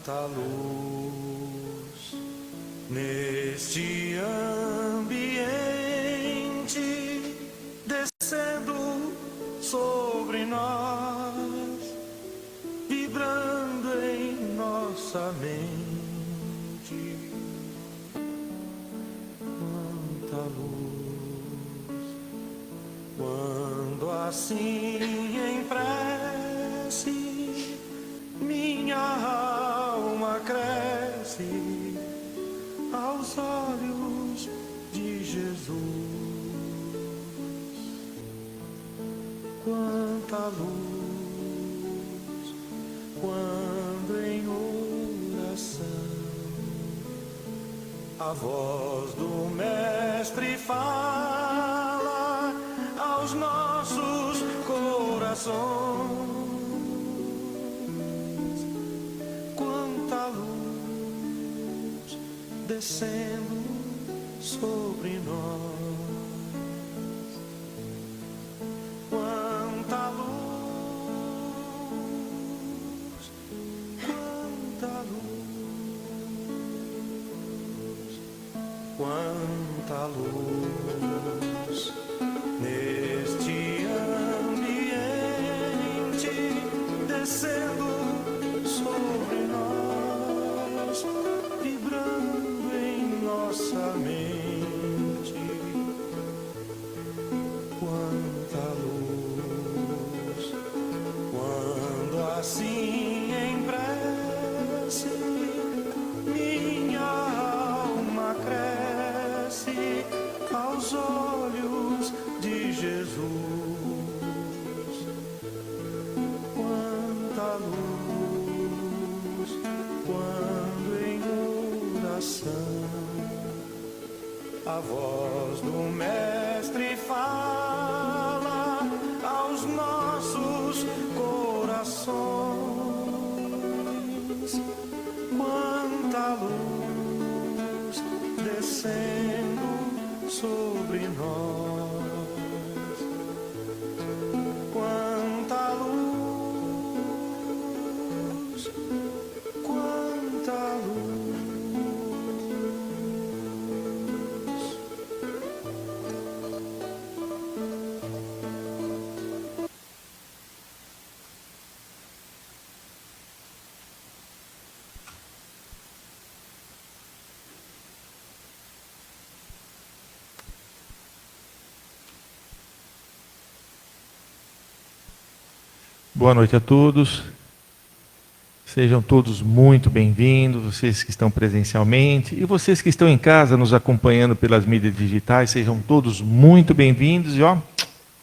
Quanta luz neste ambiente descendo sobre nós, vibrando em nossa mente. Quanta luz, quando assim em prece minha alma cresce aos olhos de Jesus. Quanta luz, quando em oração a voz do Mestre fala aos nossos corações. Quanta luz descendo sobre nós. Quanta luz, quanta luz, quanta luz neste ambiente descendo sobre nós, vibrando em nossa mente. Quanta luz, quando assim em prece minha alma cresce aos olhos de Jesus. Quanta luz, quando em oração a voz do Mestre fala aos nossos corações. Quanta luz descendo sobre nós. Quanta luz, quanta luz. Boa noite a todos. Sejam todos muito bem-vindos, vocês que estão presencialmente e vocês que estão em casa nos acompanhando pelas mídias digitais, sejam todos muito bem-vindos e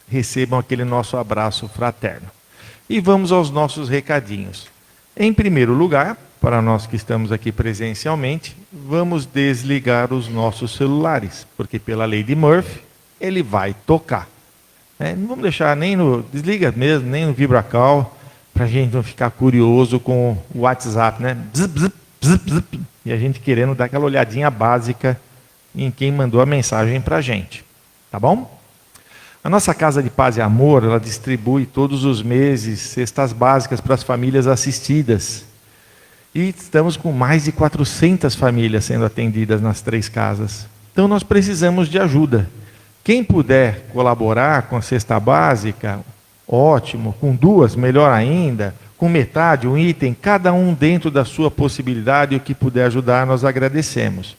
recebam aquele nosso abraço fraterno. E vamos aos nossos recadinhos. Em primeiro lugar, para nós que estamos aqui presencialmente, vamos desligar os nossos celulares, porque pela lei de Murphy, ele vai tocar. Não vamos deixar nem no... Desliga mesmo, nem no VibraCall, para a gente não ficar curioso com o WhatsApp, né? Bzz, bzz, bzz, bzz, e a gente querendo dar aquela olhadinha básica em quem mandou a mensagem para a gente. Tá bom? A nossa Casa de Paz e Amor, ela distribui todos os meses cestas básicas para as famílias assistidas. E estamos com mais de 400 famílias sendo atendidas nas 3 casas. Então nós precisamos de ajuda. Quem puder colaborar com a cesta básica, ótimo. Com 2, melhor ainda. Com metade, um item, cada um dentro da sua possibilidade, o que puder ajudar, nós agradecemos.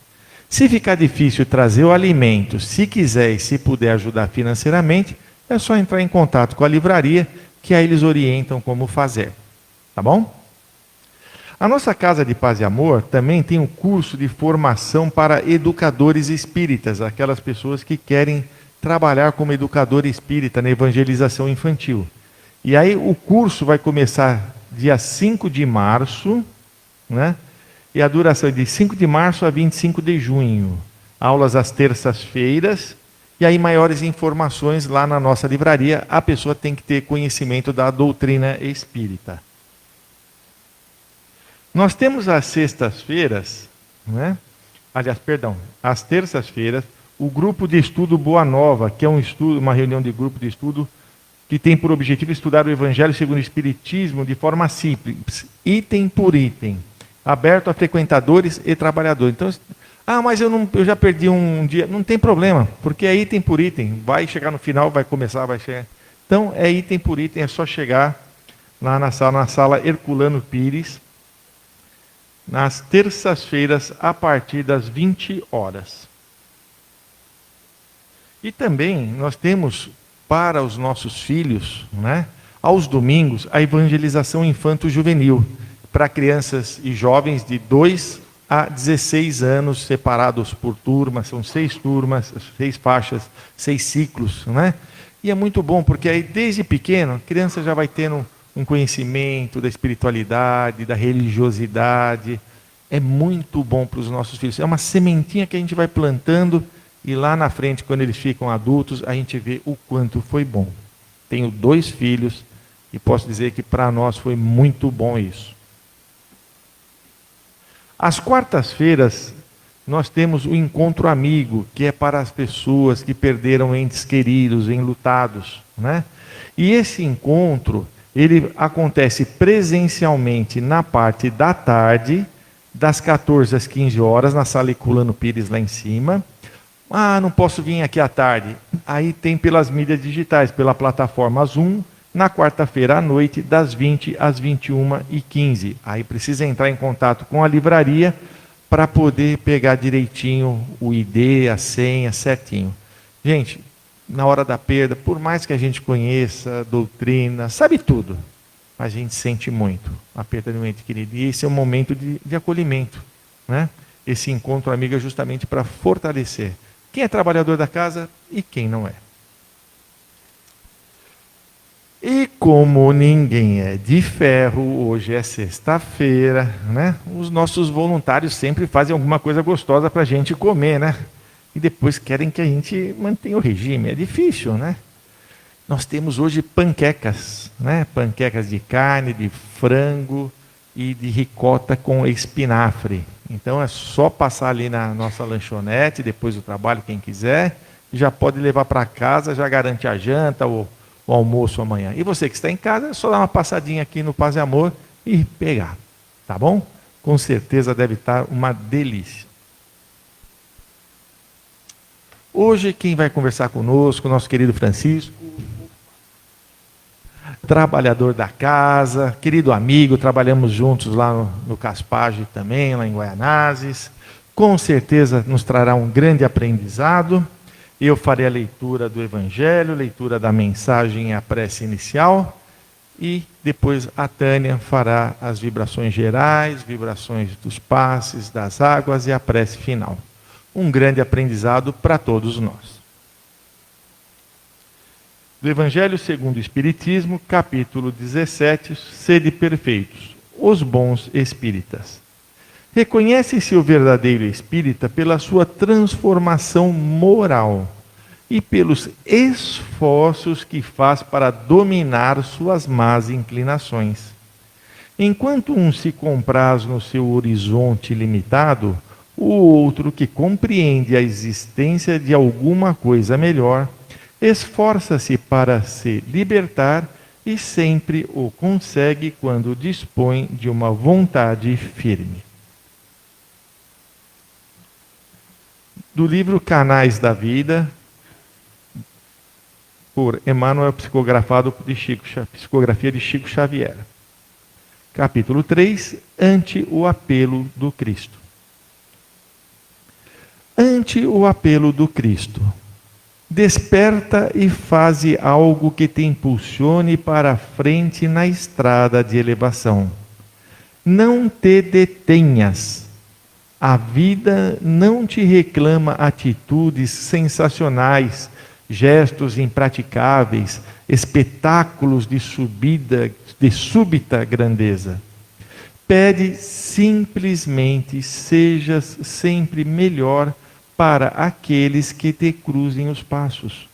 Se ficar difícil trazer o alimento, se quiser e se puder ajudar financeiramente, é só entrar em contato com a livraria, que aí eles orientam como fazer. Tá bom? A nossa Casa de Paz e Amor também tem um curso de formação para educadores espíritas, aquelas pessoas que querem trabalhar como educador espírita na evangelização infantil. E aí o curso vai começar dia 5 de março, né? E a duração é de 5 de março a 25 de junho. Aulas às terças-feiras, e aí maiores informações lá na nossa livraria. A pessoa tem que ter conhecimento da doutrina espírita. Nós temos às sextas-feiras, né? Aliás, perdão, às terças-feiras, o grupo de estudo Boa Nova, que é uma reunião de grupo de estudo que tem por objetivo estudar o Evangelho segundo o Espiritismo de forma simples, item por item. aberto a frequentadores e trabalhadores. Então, mas eu já perdi um dia. Não tem problema, porque é item por item. Vai chegar no final, vai começar, vai chegar. Então, é item por item, é só chegar lá na sala Herculano Pires, nas terças-feiras, a partir das 20 horas. E também nós temos para os nossos filhos, né, aos domingos, a evangelização infanto-juvenil, para crianças e jovens de 2 a 16 anos, separados por turmas, são 6 turmas, 6 faixas, 6 ciclos, né? E é muito bom, porque aí desde pequeno, a criança já vai tendo um conhecimento da espiritualidade, da religiosidade. É muito bom para os nossos filhos. É uma sementinha que a gente vai plantando e lá na frente, quando eles ficam adultos, a gente vê o quanto foi bom. Tenho 2 filhos e posso dizer que para nós foi muito bom isso. Às quartas-feiras, nós temos o encontro amigo, que é para as pessoas que perderam entes queridos, enlutados, né? E esse encontro, ele acontece presencialmente na parte da tarde, das 14 às 15 horas, na sala Herculano Pires lá em cima. Não posso vir aqui à tarde. Aí tem pelas mídias digitais, pela plataforma Zoom, na quarta-feira à noite, das 20 às 21h15. Aí precisa entrar em contato com a livraria para poder pegar direitinho o ID, a senha, certinho. Gente, na hora da perda, por mais que a gente conheça a doutrina, sabe tudo, mas a gente sente muito a perda de um ente querido. E esse é um momento de acolhimento, né? Esse encontro amigo é justamente para fortalecer quem é trabalhador da casa e quem não é. E como ninguém é de ferro, hoje é sexta-feira, né? Os nossos voluntários sempre fazem alguma coisa gostosa para a gente comer, né? E depois querem que a gente mantenha o regime. É difícil, né? Nós temos hoje panquecas, né? Panquecas de carne, de frango e de ricota com espinafre. Então é só passar ali na nossa lanchonete, depois do trabalho, quem quiser, já pode levar para casa, já garante a janta, o almoço amanhã. E você que está em casa, é só dar uma passadinha aqui no Paz e Amor e pegar, tá bom? Com certeza deve estar uma delícia. Hoje quem vai conversar conosco, nosso querido Francisco, trabalhador da casa, querido amigo, trabalhamos juntos lá no Caspage também, lá em Guaianazes. Com certeza nos trará um grande aprendizado. Eu farei a leitura do Evangelho, leitura da mensagem e a prece inicial. E depois a Tânia fará as vibrações gerais, vibrações dos passes, das águas e a prece final. Um grande aprendizado para todos nós. Do Evangelho segundo o Espiritismo, capítulo 17, Sede perfeitos, os bons espíritas. Reconhece-se o verdadeiro espírita pela sua transformação moral e pelos esforços que faz para dominar suas más inclinações. Enquanto um se compraz no seu horizonte limitado, o outro, que compreende a existência de alguma coisa melhor, esforça-se para se libertar e sempre o consegue quando dispõe de uma vontade firme. Do livro Canais da Vida, por Emmanuel, psicografia de Chico Xavier. Capítulo 3, ante o apelo do Cristo. Ante o apelo do Cristo. Desperta e faze algo que te impulsione para a frente na estrada de elevação. Não te detenhas. A vida não te reclama atitudes sensacionais, gestos impraticáveis, espetáculos de súbita grandeza. Pede simplesmente sejas sempre melhor para aqueles que te cruzem os passos.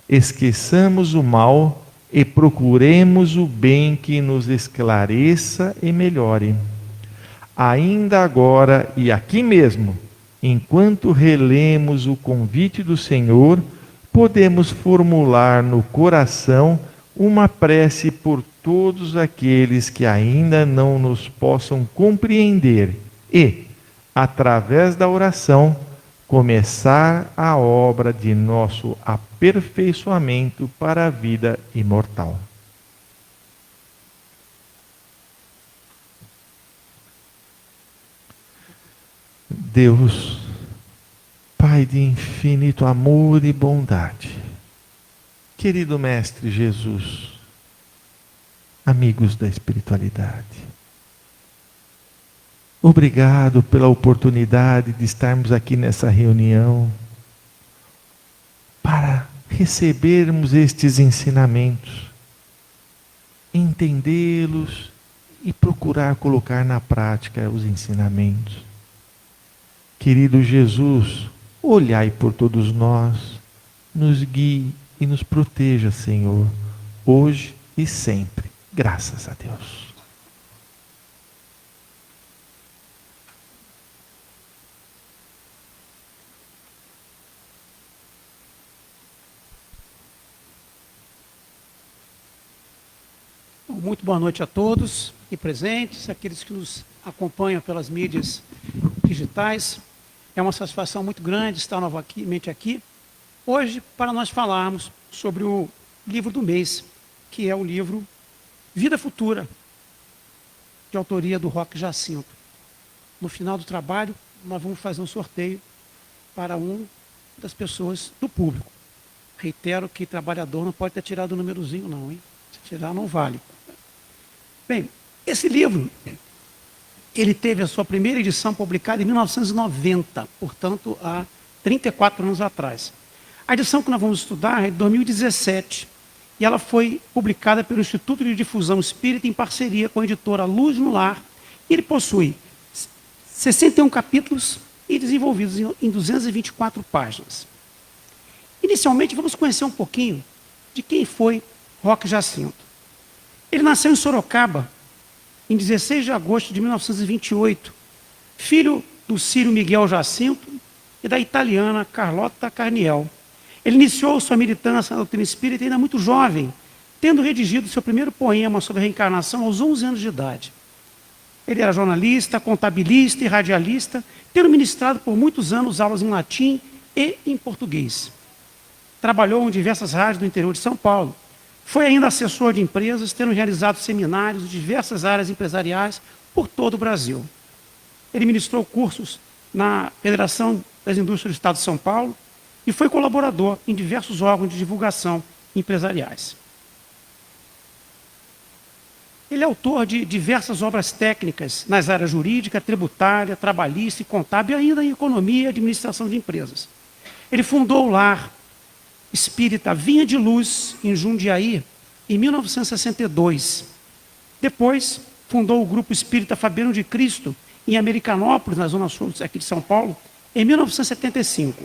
Esqueçamos o mal e procuremos o bem que nos esclareça e melhore. Ainda agora e aqui mesmo, enquanto relemos o convite do Senhor, podemos formular no coração uma prece por todos aqueles que ainda não nos possam compreender e, através da oração, começar a obra de nosso aperfeiçoamento para a vida imortal. Deus, Pai de infinito amor e bondade, querido Mestre Jesus, amigos da espiritualidade, obrigado pela oportunidade de estarmos aqui nessa reunião para recebermos estes ensinamentos, entendê-los e procurar colocar na prática os ensinamentos. Querido Jesus, olhai por todos nós, nos guie e nos proteja, Senhor, hoje e sempre. Graças a Deus. Muito boa noite a todos aqui presentes, aqueles que nos acompanham pelas mídias digitais. É uma satisfação muito grande estar novamente aqui, hoje, para nós falarmos sobre o livro do mês, que é o livro Vida Futura, de autoria do Roque Jacinto. No final do trabalho, nós vamos fazer um sorteio para uma das pessoas do público. Reitero que trabalhador não pode ter tirado o númerozinho não, hein? Se tirar, não vale. Bem, esse livro, ele teve a sua primeira edição publicada em 1990, portanto, há 34 anos atrás. A edição que nós vamos estudar é de 2017, e ela foi publicada pelo Instituto de Difusão Espírita em parceria com a editora Luz no Lar. E ele possui 61 capítulos e desenvolvidos em 224 páginas. Inicialmente, vamos conhecer um pouquinho de quem foi Roque Jacinto. Ele nasceu em Sorocaba, em 16 de agosto de 1928, filho do Círio Miguel Jacinto e da italiana Carlotta Carniel. Ele iniciou sua militância na doutrina espírita ainda muito jovem, tendo redigido seu primeiro poema sobre a reencarnação aos 11 anos de idade. Ele era jornalista, contabilista e radialista, tendo ministrado por muitos anos aulas em latim e em português. Trabalhou em diversas rádios do interior de São Paulo. Foi ainda assessor de empresas, tendo realizado seminários de diversas áreas empresariais por todo o Brasil. Ele ministrou cursos na Federação das Indústrias do Estado de São Paulo e foi colaborador em diversos órgãos de divulgação empresariais. Ele é autor de diversas obras técnicas nas áreas jurídica, tributária, trabalhista e contábil, e ainda em economia e administração de empresas. Ele fundou o lar espírita Vinha de Luz, em Jundiaí, em 1962. Depois, fundou o Grupo Espírita Fabiano de Cristo, em Americanópolis, na Zona Sul aqui de São Paulo, em 1975.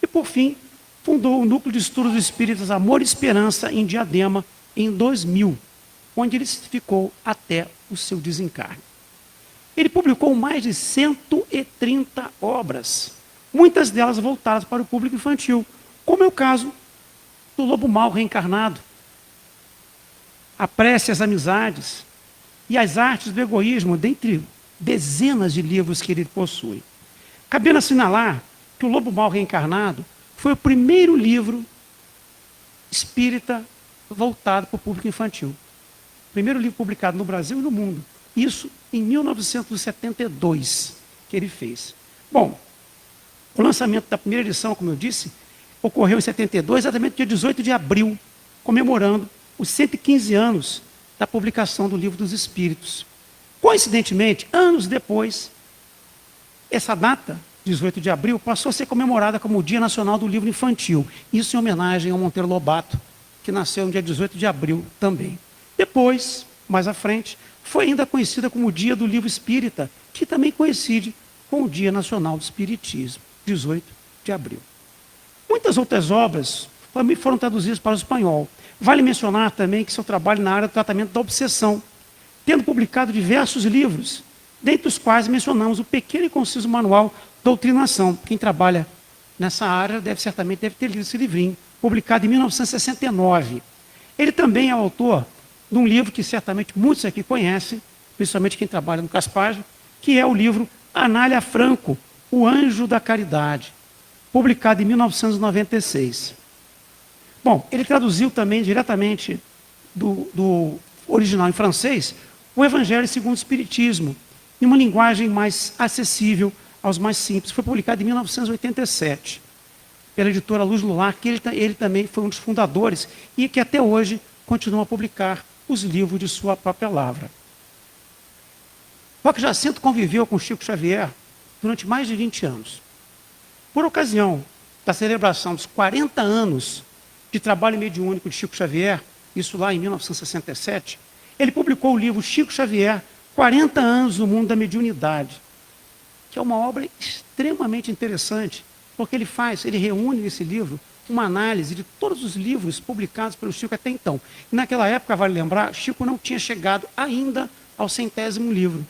E, por fim, fundou o Núcleo de Estudos Espíritas Amor e Esperança, em Diadema, em 2000, onde ele ficou até o seu desencarne. Ele publicou mais de 130 obras, muitas delas voltadas para o público infantil, como é o caso do Lobo Mau Reencarnado, A Prece às Amizades e As Artes do Egoísmo, dentre dezenas de livros que ele possui. Cabendo assinalar que o Lobo Mau Reencarnado foi o primeiro livro espírita voltado para o público infantil. Primeiro livro publicado no Brasil e no mundo. Isso em 1972 que ele fez. Bom, o lançamento da primeira edição, como eu disse, ocorreu em 72, exatamente dia 18 de abril, comemorando os 115 anos da publicação do Livro dos Espíritos. Coincidentemente, anos depois, essa data, 18 de abril, passou a ser comemorada como o Dia Nacional do Livro Infantil. Isso em homenagem ao Monteiro Lobato, que nasceu no dia 18 de abril também. Depois, mais à frente, foi ainda conhecida como o Dia do Livro Espírita, que também coincide com o Dia Nacional do Espiritismo, 18 de abril. Muitas outras obras foram traduzidas para o espanhol. Vale mencionar também que seu trabalho na área do tratamento da obsessão, tendo publicado diversos livros, dentre os quais mencionamos o pequeno e conciso manual Doutrinação. Quem trabalha nessa área certamente deve ter lido esse livrinho, publicado em 1969. Ele também é autor de um livro que certamente muitos aqui conhecem, principalmente quem trabalha no Caspaj, que é o livro Anália Franco, O Anjo da Caridade, publicado em 1996. Bom, ele traduziu também diretamente do original em francês o Evangelho segundo o Espiritismo, em uma linguagem mais acessível aos mais simples. Foi publicado em 1987, pela editora Luz Lular, que ele também foi um dos fundadores e que até hoje continua a publicar os livros de sua própria lavra. Roque Jacinto conviveu com Chico Xavier durante mais de 20 anos. Por ocasião da celebração dos 40 anos de trabalho mediúnico de Chico Xavier, isso lá em 1967, ele publicou o livro Chico Xavier, 40 anos no mundo da mediunidade, que é uma obra extremamente interessante, porque ele reúne nesse livro uma análise de todos os livros publicados pelo Chico até então. E naquela época, vale lembrar, Chico não tinha chegado ainda ao 100º livro.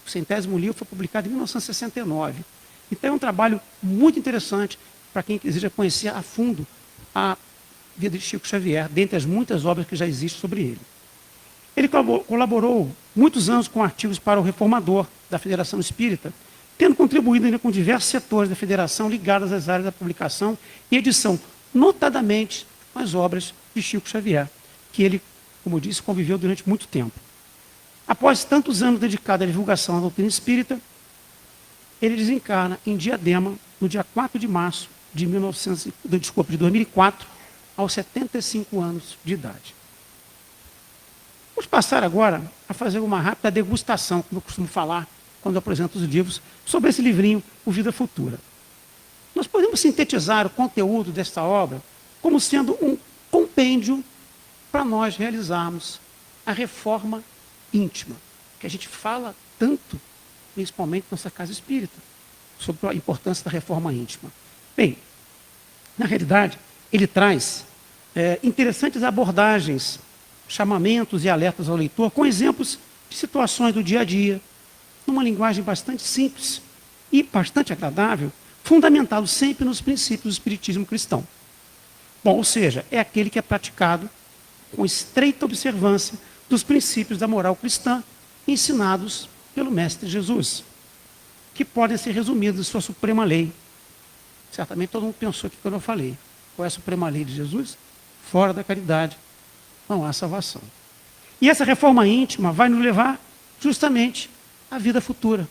O 100º livro foi publicado em 1969. Então é um trabalho muito interessante para quem quiser conhecer a fundo a vida de Chico Xavier, dentre as muitas obras que já existem sobre ele. Ele colaborou muitos anos com artigos para o Reformador da Federação Espírita, tendo contribuído ainda com diversos setores da Federação ligados às áreas da publicação e edição, notadamente com as obras de Chico Xavier, que ele, como eu disse, conviveu durante muito tempo. Após tantos anos dedicados à divulgação da doutrina espírita, ele desencarna em Diadema, no dia 4 de março de 2004, aos 75 anos de idade. Vamos passar agora a fazer uma rápida degustação, como eu costumo falar quando eu apresento os livros, sobre esse livrinho, O Vida Futura. Nós podemos sintetizar o conteúdo desta obra como sendo um compêndio para nós realizarmos a reforma íntima, que a gente fala tanto, principalmente na nossa casa espírita, sobre a importância da reforma íntima. Bem, na realidade, ele traz interessantes abordagens, chamamentos e alertas ao leitor, com exemplos de situações do dia a dia, numa linguagem bastante simples e bastante agradável, fundamentado sempre nos princípios do espiritismo cristão. Bom, ou seja, é aquele que é praticado com estreita observância dos princípios da moral cristã ensinados pelo Mestre Jesus, que podem ser resumidos em sua suprema lei. Certamente todo mundo pensou aqui quando eu falei. Qual é a suprema lei de Jesus? Fora da caridade não há salvação. E essa reforma íntima vai nos levar justamente à vida futura,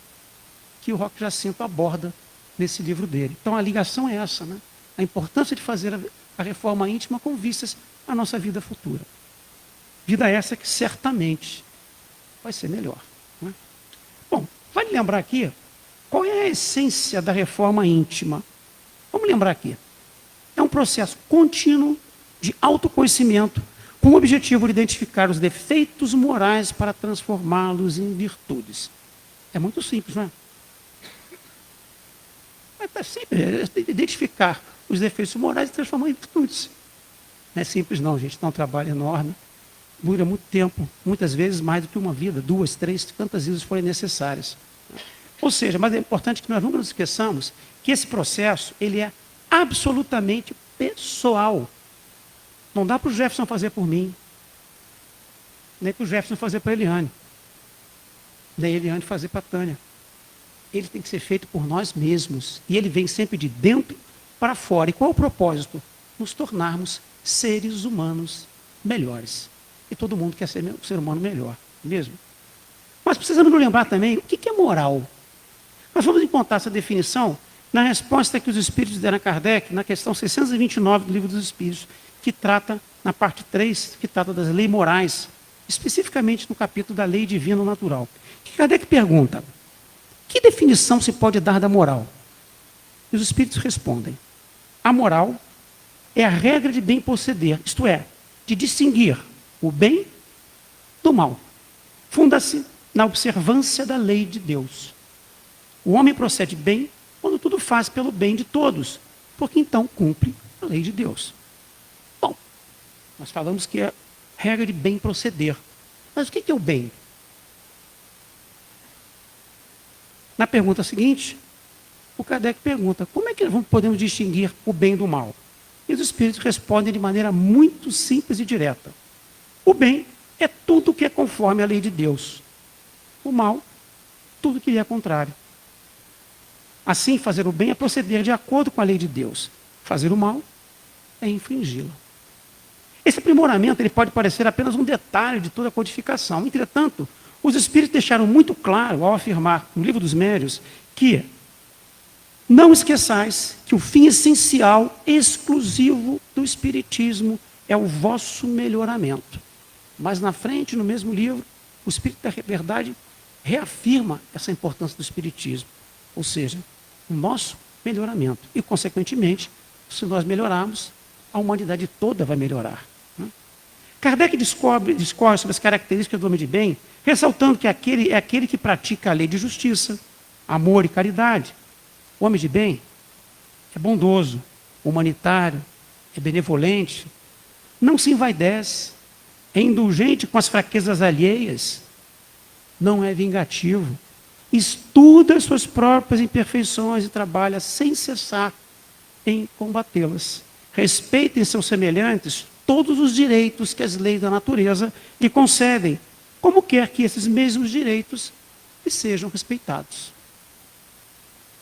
que o Roque Jacinto aborda nesse livro dele. Então a ligação é essa, né? A importância de fazer a reforma íntima com vistas à nossa vida futura. Vida essa que certamente vai ser melhor, né? Bom, vale lembrar aqui qual é a essência da reforma íntima. Vamos lembrar aqui. É um processo contínuo de autoconhecimento com o objetivo de identificar os defeitos morais para transformá-los em virtudes. É muito simples, não é? É simples, identificar os defeitos morais e transformar em virtudes. Não é simples não, gente, dá um trabalho enorme, dura muito tempo, muitas vezes mais do que uma vida, 2, 3, quantas vezes forem necessárias. Ou seja, mas é importante que nós nunca nos esqueçamos que esse processo, ele é absolutamente pessoal. Não dá para o Jefferson fazer por mim, nem para o Jefferson fazer para a Eliane, nem a Eliane fazer para a Tânia. Ele tem que ser feito por nós mesmos. E ele vem sempre de dentro para fora. E qual é o propósito? Nos tornarmos seres humanos melhores. E todo mundo quer ser um ser humano melhor, mesmo. Mas precisamos nos lembrar também o que é moral. Nós vamos encontrar essa definição na resposta que os Espíritos deram a Kardec, na questão 629 do Livro dos Espíritos, que trata, na parte 3, que trata das leis morais, especificamente no capítulo da lei divina ou natural. Que Kardec pergunta: que definição se pode dar da moral? E os Espíritos respondem: a moral é a regra de bem proceder, isto é, de distinguir o bem do mal. Funda-se na observância da lei de Deus. O homem procede bem quando tudo faz pelo bem de todos, porque então cumpre a lei de Deus. Bom, nós falamos que é regra de bem proceder. Mas o que é o bem? Na pergunta seguinte, o Kardec pergunta: como é que podemos distinguir o bem do mal? E os Espíritos respondem de maneira muito simples e direta: o bem é tudo que é conforme à lei de Deus. O mal, tudo que lhe é contrário. Assim, fazer o bem é proceder de acordo com a lei de Deus. Fazer o mal é infringi-la. Esse aprimoramento ele pode parecer apenas um detalhe de toda a codificação. Entretanto, os Espíritos deixaram muito claro, ao afirmar no Livro dos Médiuns, que não esqueçais que o fim essencial, exclusivo do Espiritismo, é o vosso melhoramento. Mas na frente, no mesmo livro, o Espírito da Verdade reafirma essa importância do Espiritismo. Ou seja, o nosso melhoramento. E, consequentemente, se nós melhorarmos, a humanidade toda vai melhorar. Kardec discorre sobre as características do homem de bem, ressaltando que é aquele que pratica a lei de justiça, amor e caridade. O homem de bem é bondoso, humanitário, é benevolente, não se envaidece, é indulgente com as fraquezas alheias, não é vingativo, estuda suas próprias imperfeições e trabalha sem cessar em combatê-las. Respeita em seus semelhantes todos os direitos que as leis da natureza lhe concedem, como quer que esses mesmos direitos lhe sejam respeitados.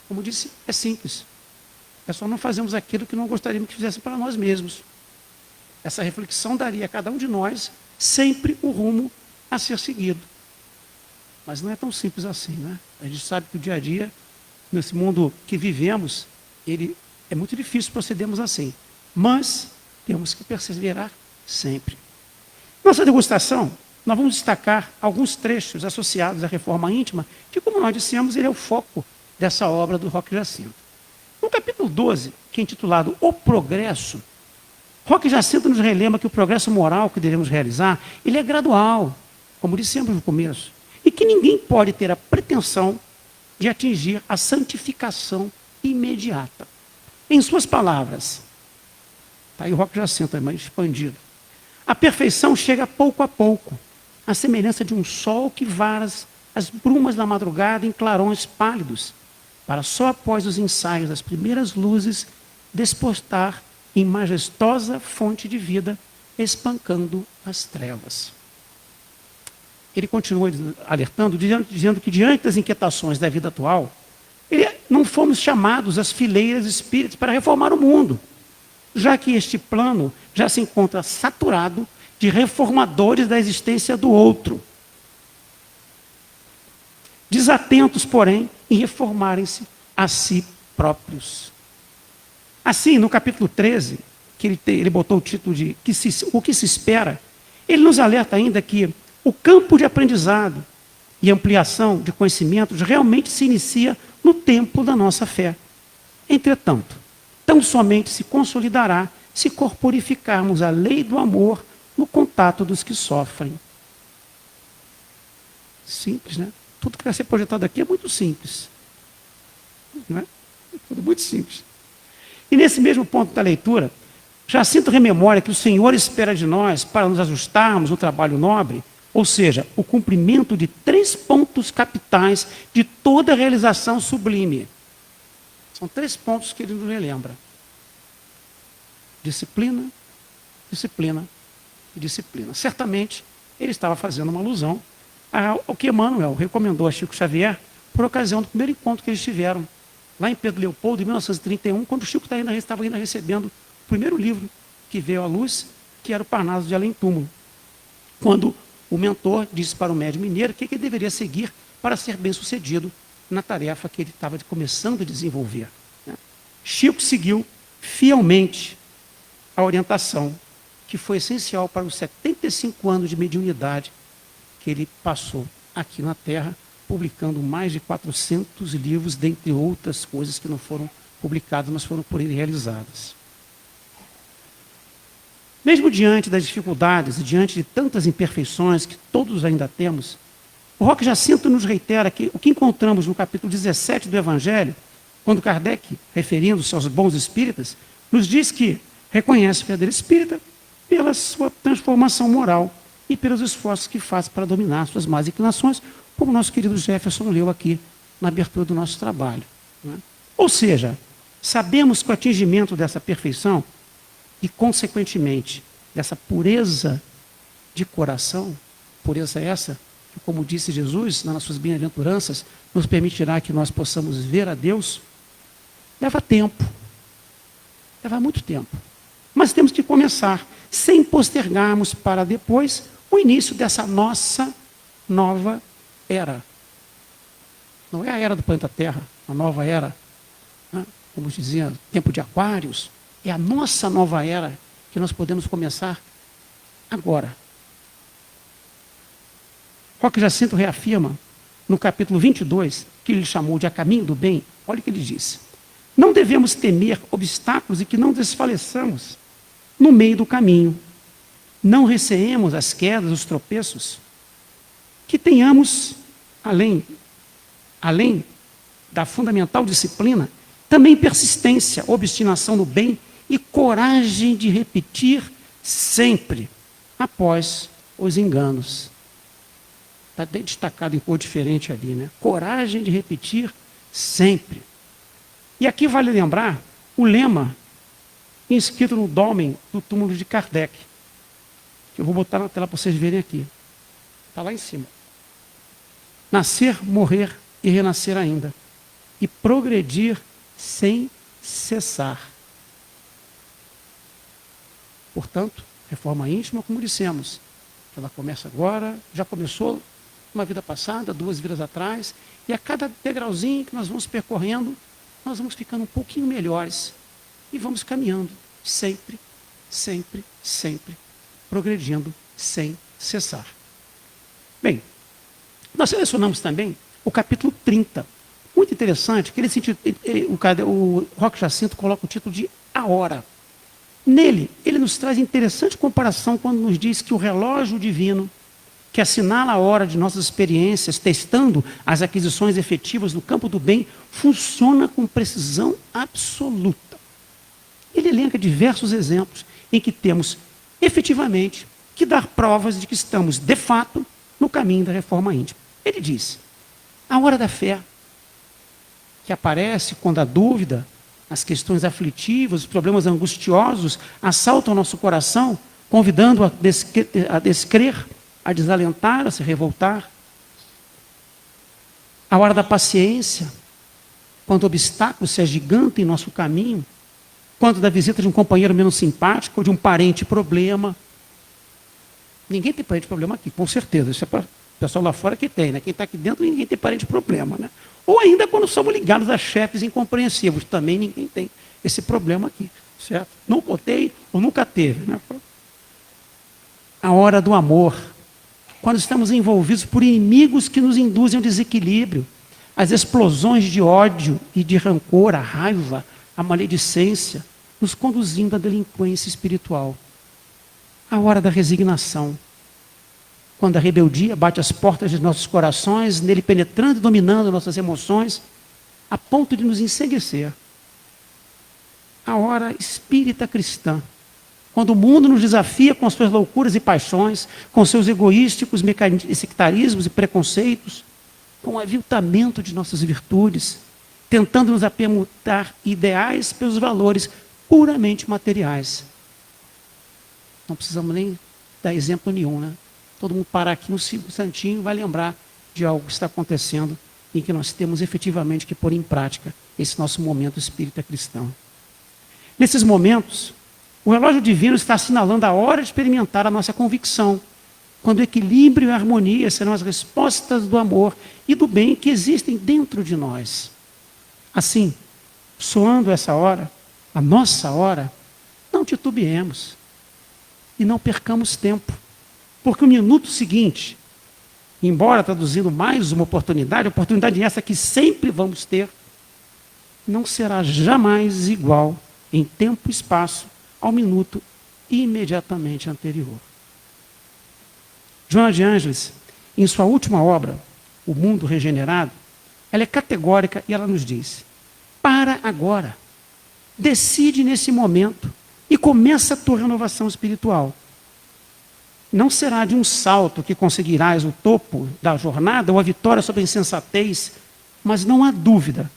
Como disse, é simples. É só não fazermos aquilo que não gostaríamos que fizessem para nós mesmos. Essa reflexão daria a cada um de nós sempre o rumo a ser seguido. Mas não é tão simples assim, né? A gente sabe que o dia a dia, nesse mundo que vivemos, é muito difícil procedermos assim. Mas temos que perseverar sempre. Nossa degustação, nós vamos destacar alguns trechos associados à reforma íntima, que, como nós dissemos, ele é o foco dessa obra do Roque Jacinto. No capítulo 12, que é intitulado O Progresso, Roque Jacinto nos relembra que o progresso moral que devemos realizar, ele é gradual, como dissemos no começo, e que ninguém pode ter a pretensão de atingir a santificação imediata. Em suas palavras, está aí o Roque Jacinto, é mais expandido. A perfeição chega pouco a pouco, à semelhança de um sol que vara as brumas da madrugada em clarões pálidos, para só após os ensaios das primeiras luzes despostar em majestosa fonte de vida, espancando as trevas. Ele continua alertando, dizendo que diante das inquietações da vida atual, não fomos chamados às fileiras espíritas para reformar o mundo, já que este plano já se encontra saturado de reformadores da existência do outro. Desatentos, porém, em reformarem-se a si próprios. Assim, no capítulo 13, que ele botou o título de O que se espera, ele nos alerta ainda que o campo de aprendizado e ampliação de conhecimentos realmente se inicia no templo da nossa fé. Entretanto, tão somente se consolidará se corporificarmos a lei do amor no contato dos que sofrem. Simples, né? Tudo que vai ser projetado aqui é muito simples. Não é? Tudo muito simples. E nesse mesmo ponto da leitura, Jacinto rememora que o Senhor espera de nós para nos ajustarmos no trabalho nobre, ou seja, o cumprimento de 3 pontos capitais de toda a realização sublime. São 3 pontos que ele nos relembra. Disciplina, disciplina e disciplina. Certamente, ele estava fazendo uma alusão ao que Emmanuel recomendou a Chico Xavier por ocasião do primeiro encontro que eles tiveram lá em Pedro Leopoldo, em 1931, quando o Chico estava ainda recebendo o primeiro livro que veio à luz, que era o Parnaso de Além Túmulo. Quando o mentor disse para o médium mineiro que ele deveria seguir para ser bem-sucedido na tarefa que ele estava começando a desenvolver. Chico seguiu fielmente a orientação que foi essencial para os 75 anos de mediunidade que ele passou aqui na Terra, publicando mais de 400 livros, dentre outras coisas que não foram publicadas, mas foram por ele realizadas. Mesmo diante das dificuldades e diante de tantas imperfeições que todos ainda temos, o Roque Jacinto nos reitera que o que encontramos no capítulo 17 do Evangelho, quando Kardec, referindo-se aos bons espíritas, nos diz que reconhece o verdadeiro espírita pela sua transformação moral e pelos esforços que faz para dominar suas más inclinações, como o nosso querido Jefferson leu aqui na abertura do nosso trabalho. Né? Ou seja, sabemos que o atingimento dessa perfeição e, consequentemente, dessa pureza de coração pureza essa, que, como disse Jesus, nas suas bem-aventuranças, nos permitirá que nós possamos ver a Deus, leva tempo. Leva muito tempo. Mas temos que começar, sem postergarmos para depois o início dessa nossa nova era. Não é a era do planeta Terra, a nova era, né? Como dizia, tempo de Aquários. É a nossa nova era que nós podemos começar agora. Roque Jacinto reafirma, no capítulo 22, que ele chamou de A Caminho do Bem, olha o que ele disse. Não devemos temer obstáculos e que não desfaleçamos no meio do caminho. Não receemos as quedas, os tropeços. Que tenhamos, além da fundamental disciplina, também persistência, obstinação no bem e coragem de repetir sempre após os enganos. Está bem destacado em cor diferente ali, né? Coragem de repetir sempre. E aqui vale lembrar o lema inscrito no dolmen do túmulo de Kardec, que eu vou botar na tela para vocês verem aqui. Está lá em cima. Nascer, morrer e renascer ainda. E progredir sem cessar. Portanto, reforma íntima, como dissemos, ela começa agora, já começou uma vida passada, 2 vidas atrás, e a cada degrauzinho que nós vamos percorrendo, nós vamos ficando um pouquinho melhores e vamos caminhando sempre, sempre, sempre, progredindo sem cessar. Bem, nós selecionamos também o capítulo 30. Muito interessante, que o Roque Jacinto coloca o título de A Hora. Nele, ele nos traz interessante comparação quando nos diz que o relógio divino, que assinala a hora de nossas experiências, testando as aquisições efetivas no campo do bem, funciona com precisão absoluta. Ele elenca diversos exemplos em que temos, efetivamente, que dar provas de que estamos, de fato, no caminho da reforma íntima. Ele diz, a hora da fé, que aparece quando a dúvida, as questões aflitivas, os problemas angustiosos assaltam o nosso coração, convidando a descrer, a desalentar, a se revoltar. A hora da paciência, quando obstáculos se agigantam em nosso caminho, quando da visita de um companheiro menos simpático ou de um parente problema. Ninguém tem parente problema aqui, com certeza. Isso é para o pessoal lá fora que tem, né? Quem está aqui dentro, ninguém tem parente problema, né? Ou ainda quando somos ligados a chefes incompreensivos, também ninguém tem esse problema aqui, certo? Não contei ou nunca teve, né? A hora do amor, quando estamos envolvidos por inimigos que nos induzem ao desequilíbrio, as explosões de ódio e de rancor, a raiva, a maledicência, nos conduzindo à delinquência espiritual. A hora da resignação, quando a rebeldia bate às portas de nossos corações, nele penetrando e dominando nossas emoções, a ponto de nos enceguecer. A hora espírita cristã, quando o mundo nos desafia com suas loucuras e paixões, com seus egoísticos sectarismos e preconceitos, com o aviltamento de nossas virtudes, tentando nos apermutar ideais pelos valores puramente materiais. Não precisamos nem dar exemplo nenhum, né? Todo mundo parar aqui no santinho vai lembrar de algo que está acontecendo em que nós temos efetivamente que pôr em prática esse nosso momento espírita cristão. Nesses momentos, o relógio divino está assinalando a hora de experimentar a nossa convicção, quando o equilíbrio e a harmonia serão as respostas do amor e do bem que existem dentro de nós. Assim, soando essa hora, a nossa hora, não titubeemos e não percamos tempo. Porque o minuto seguinte, embora traduzindo mais uma oportunidade essa que sempre vamos ter, não será jamais igual em tempo e espaço ao minuto imediatamente anterior. Joana de Ângeles, em sua última obra, O Mundo Regenerado, ela é categórica e ela nos diz, para agora, decide nesse momento e começa a tua renovação espiritual. Não será de um salto que conseguirás o topo da jornada ou a vitória sobre a insensatez, mas não há dúvida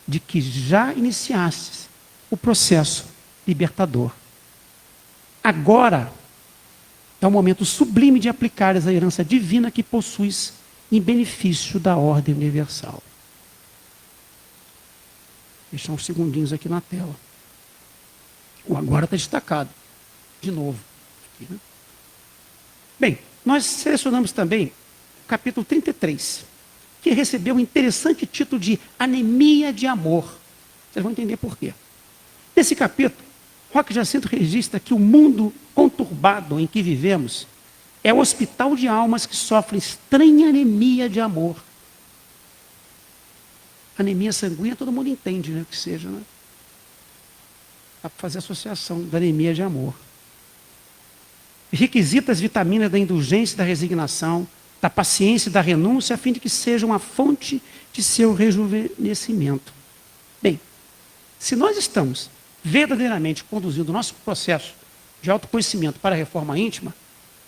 de que já iniciastes o processo libertador. Agora É o momento sublime de aplicares a herança divina que possuis em benefício da ordem universal. Deixar uns segundinhos aqui na tela. O agora está destacado. De novo. Aqui, né? Bem, nós selecionamos também o capítulo 33, que recebeu o interessante título de Anemia de Amor. Vocês vão entender por quê. Nesse capítulo, Roque Jacinto registra que o mundo conturbado em que vivemos é o hospital de almas que sofrem estranha anemia de amor. Anemia sanguínea todo mundo entende, né? Que seja, né? Dá para fazer associação da anemia de amor. Requisita as vitaminas da indulgência e da resignação, da paciência e da renúncia, a fim de que sejam a fonte de seu rejuvenescimento. Bem, se nós estamos verdadeiramente conduzindo o nosso processo de autoconhecimento para a reforma íntima,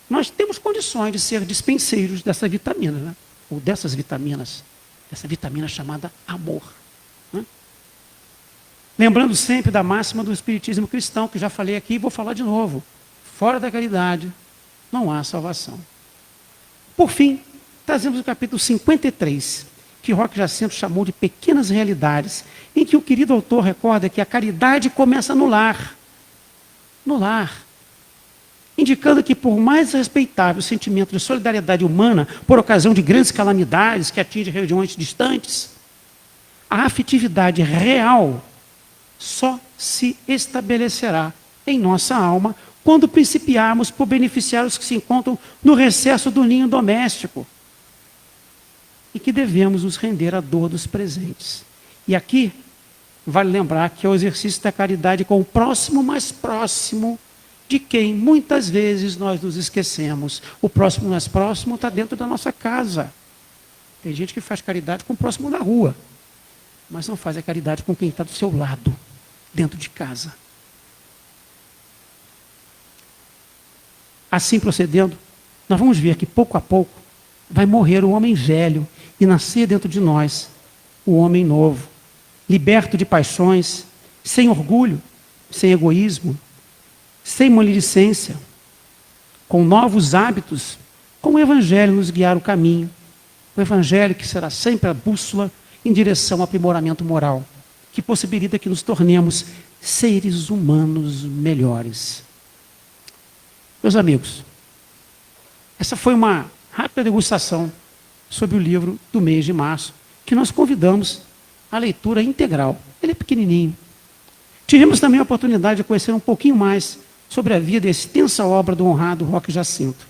nós temos condições de ser dispenseiros dessa vitamina, né? Ou dessas vitaminas, dessa vitamina chamada amor. Né? Lembrando sempre da máxima do espiritismo cristão, que já falei aqui e vou falar de novo. Fora da caridade não há salvação. Por fim, trazemos o capítulo 53, que Roque Jacinto chamou de Pequenas Realidades, em que o querido autor recorda que a caridade começa no lar. No lar. Indicando que, por mais respeitável o sentimento de solidariedade humana por ocasião de grandes calamidades que atingem regiões distantes, a afetividade real só se estabelecerá em nossa alma quando principiarmos por beneficiar os que se encontram no recesso do ninho doméstico e que devemos nos render à dor dos presentes. E aqui, vale lembrar que é o exercício da caridade com o próximo mais próximo de quem muitas vezes nós nos esquecemos. O próximo mais próximo está dentro da nossa casa. Tem gente que faz caridade com o próximo da rua, mas não faz a caridade com quem está do seu lado, dentro de casa. Assim procedendo, nós vamos ver que pouco a pouco vai morrer o homem velho e nascer dentro de nós o homem novo, liberto de paixões, sem orgulho, sem egoísmo, sem maledicência, com novos hábitos, com o Evangelho nos guiar o caminho. O Evangelho que será sempre a bússola em direção ao aprimoramento moral, que possibilita que nos tornemos seres humanos melhores. Meus amigos, essa foi uma rápida degustação sobre o livro do mês de março, que nós convidamos à leitura integral. Ele é pequenininho. Tivemos também a oportunidade de conhecer um pouquinho mais sobre a vida e a extensa obra do honrado Roque Jacinto,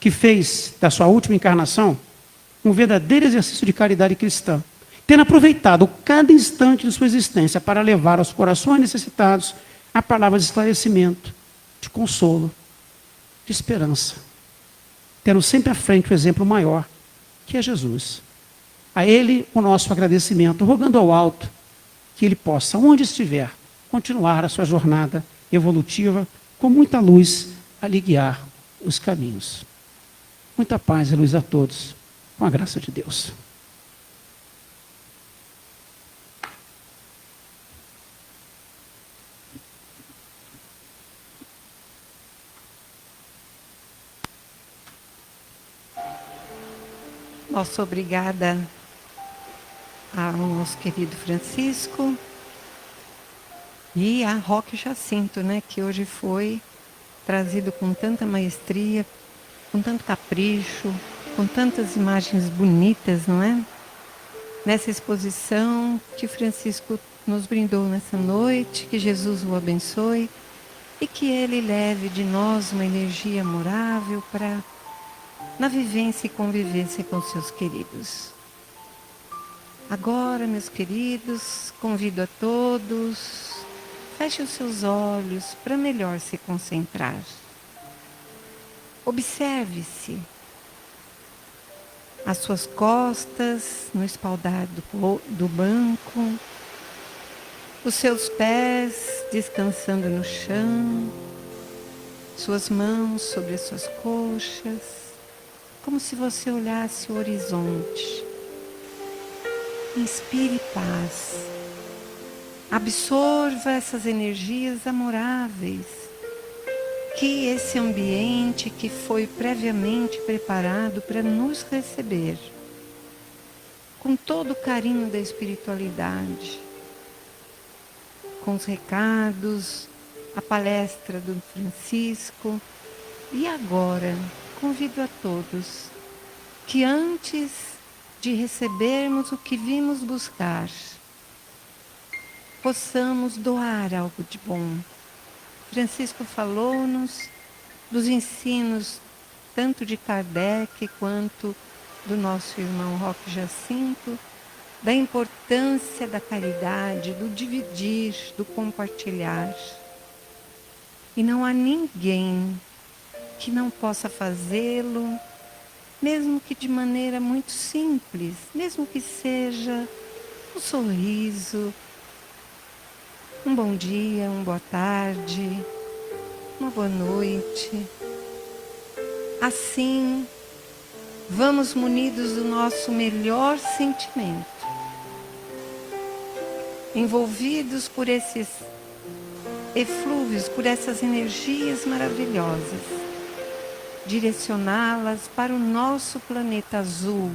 que fez da sua última encarnação um verdadeiro exercício de caridade cristã, tendo aproveitado cada instante de sua existência para levar aos corações necessitados a palavra de esclarecimento, de consolo, de esperança, tendo sempre à frente o exemplo maior, que é Jesus. A Ele o nosso agradecimento, rogando ao alto que Ele possa, onde estiver, continuar a sua jornada evolutiva com muita luz a lhe guiar os caminhos. Muita paz e luz a todos, com a graça de Deus. Nossa obrigada ao nosso querido Francisco e a Roque Jacinto, né, que hoje foi trazido com tanta maestria, com tanto capricho, com tantas imagens bonitas, não é? Nessa exposição que Francisco nos brindou nessa noite, que Jesus o abençoe e que Ele leve de nós uma energia amorável para na vivência e convivência com seus queridos. Agora, meus queridos, convido a todos, feche os seus olhos para melhor se concentrar. Observe-se as suas costas no espaldar do banco, os seus pés descansando no chão, suas mãos sobre as suas coxas, como se você olhasse o horizonte. Inspire paz. Absorva essas energias amoráveis aqui esse ambiente que foi previamente preparado para nos receber, com todo o carinho da espiritualidade, com os recados, a palestra do Francisco. E agora, convido a todos que antes de recebermos o que vimos buscar, possamos doar algo de bom. Francisco falou-nos dos ensinos tanto de Kardec quanto do nosso irmão Roque Jacinto, da importância da caridade, do dividir, do compartilhar. E não há ninguém que não possa fazê-lo, mesmo que de maneira muito simples, mesmo que seja um sorriso, um bom dia, uma boa tarde, uma boa noite. Assim, vamos munidos do nosso melhor sentimento, envolvidos por esses eflúvios, por essas energias maravilhosas, direcioná-las para o nosso planeta azul.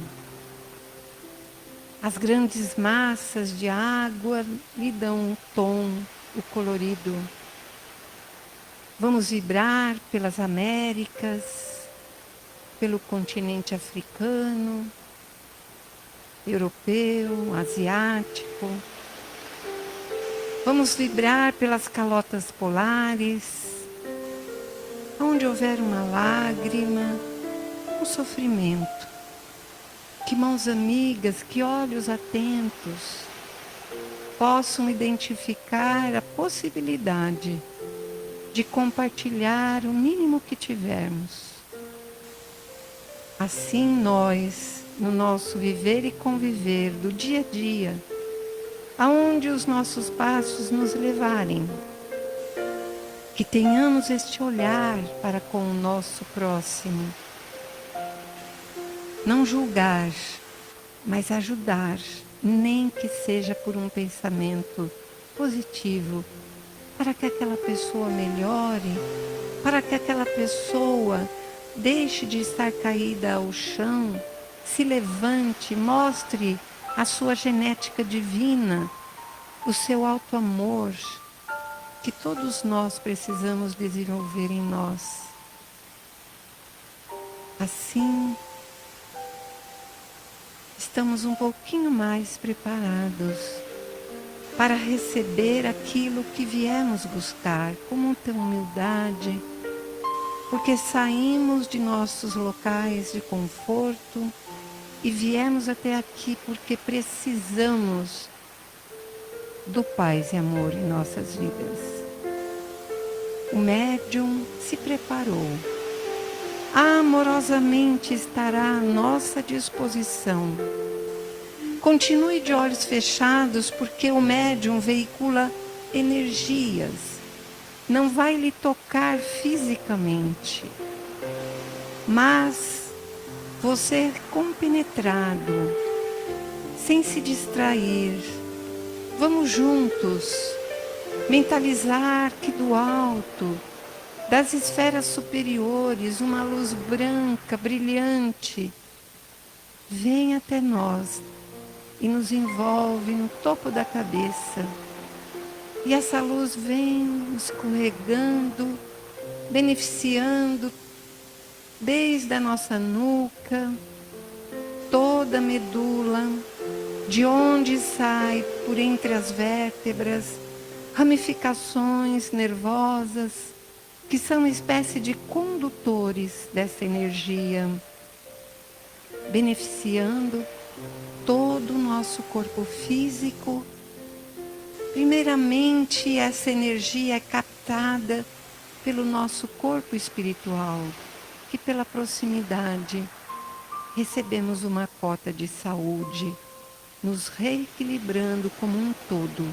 As grandes massas de água lhe dão o tom, o colorido. Vamos vibrar pelas Américas, pelo continente africano, europeu, asiático. Vamos vibrar pelas calotas polares, onde houver uma lágrima, um sofrimento. Que mãos amigas, que olhos atentos possam identificar a possibilidade de compartilhar o mínimo que tivermos. Assim nós, no nosso viver e conviver do dia a dia, aonde os nossos passos nos levarem, que tenhamos este olhar para com o nosso próximo. Não julgar, mas ajudar, nem que seja por um pensamento positivo, para que aquela pessoa melhore, para que aquela pessoa deixe de estar caída ao chão, se levante, mostre a sua genética divina, o seu alto amor, que todos nós precisamos desenvolver em nós. Assim, estamos um pouquinho mais preparados para receber aquilo que viemos buscar, com muita humildade, porque saímos de nossos locais de conforto e viemos até aqui porque precisamos do paz e amor em nossas vidas. O médium se preparou. Amorosamente estará à nossa disposição. Continue de olhos fechados, porque o médium veicula energias. Não vai lhe tocar fisicamente, mas você compenetrado, sem se distrair. Vamos juntos mentalizar que do alto, das esferas superiores, uma luz branca, brilhante, vem até nós e nos envolve no topo da cabeça. E essa luz vem escorregando, beneficiando desde a nossa nuca, toda a medula, de onde sai por entre as vértebras, ramificações nervosas, que são uma espécie de condutores dessa energia, beneficiando todo o nosso corpo físico. Primeiramente, essa energia é captada pelo nosso corpo espiritual, que pela proximidade recebemos uma cota de saúde, nos reequilibrando como um todo.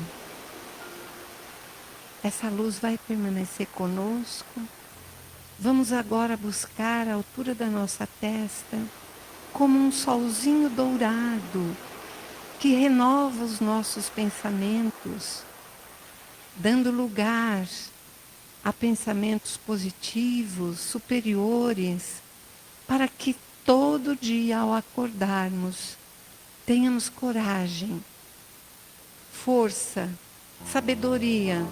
Essa luz vai permanecer conosco. Vamos agora buscar a altura da nossa testa, como um solzinho dourado, que renova os nossos pensamentos, dando lugar a pensamentos positivos, superiores, para que todo dia ao acordarmos tenhamos coragem, força, sabedoria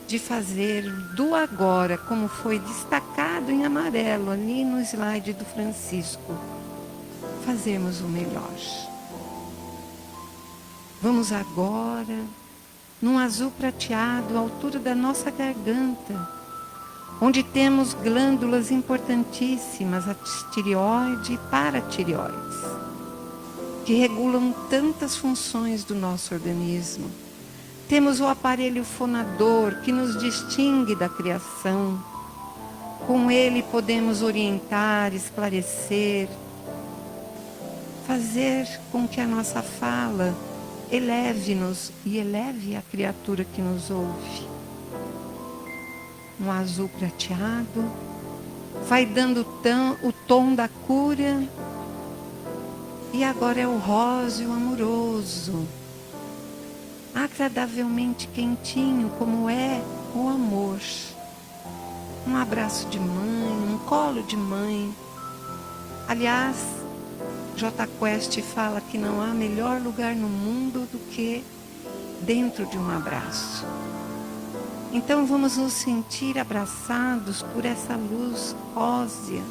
de fazer do agora, como foi destacado em amarelo ali no slide do Francisco, fazermos o melhor. Vamos agora, num azul prateado, à altura da nossa garganta, onde temos glândulas importantíssimas, a tireoide e paratireoides, que regulam tantas funções do nosso organismo. Temos o aparelho fonador, que nos distingue da criação. Com ele podemos orientar, esclarecer, fazer com que a nossa fala eleve-nos e eleve a criatura que nos ouve. No azul prateado, vai dando o tom da cura. E agora é o róseo amoroso, agradavelmente quentinho, como é o amor. Um abraço de mãe, um colo de mãe. Aliás, J. Quest fala que não há melhor lugar no mundo do que dentro de um abraço. Então vamos nos sentir abraçados por essa luz rósea,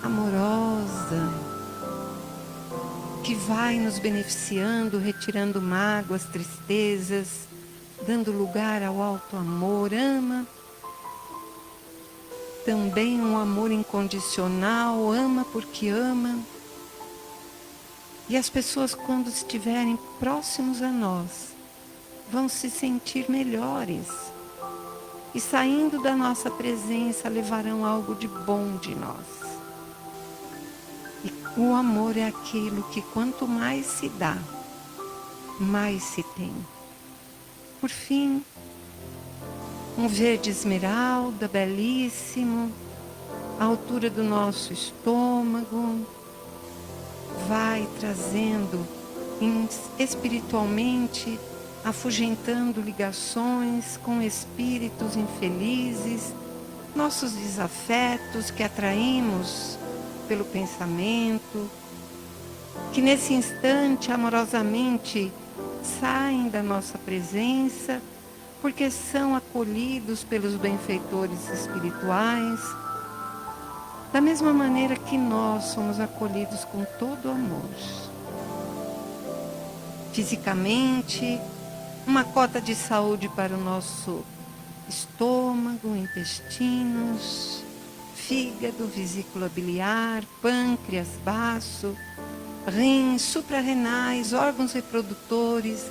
amorosa, que vai nos beneficiando, retirando mágoas, tristezas, dando lugar ao alto amor. Ama também um amor incondicional, ama porque ama. E as pessoas, quando estiverem próximos a nós, vão se sentir melhores. E saindo da nossa presença, levarão algo de bom de nós. E o amor é aquilo que quanto mais se dá, mais se tem. Por fim, um verde esmeralda belíssimo, à altura do nosso estômago, vai trazendo espiritualmente, afugentando ligações com espíritos infelizes, nossos desafetos que atraímos pelo pensamento, que nesse instante amorosamente saem da nossa presença, porque são acolhidos pelos benfeitores espirituais, da mesma maneira que nós somos acolhidos com todo amor. Fisicamente, uma cota de saúde para o nosso estômago, intestinos, fígado, vesícula biliar, pâncreas, baço, rins, suprarrenais, órgãos reprodutores,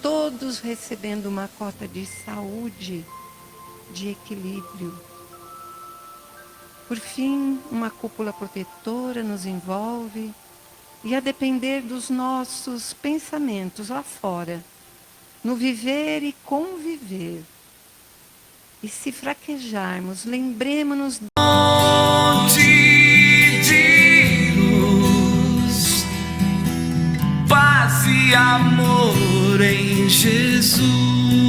todos recebendo uma cota de saúde, de equilíbrio. Por fim, uma cúpula protetora nos envolve e, a depender dos nossos pensamentos lá fora, no viver e conviver, e se fraquejarmos, lembremos-nos De luz, paz e amor em Jesus.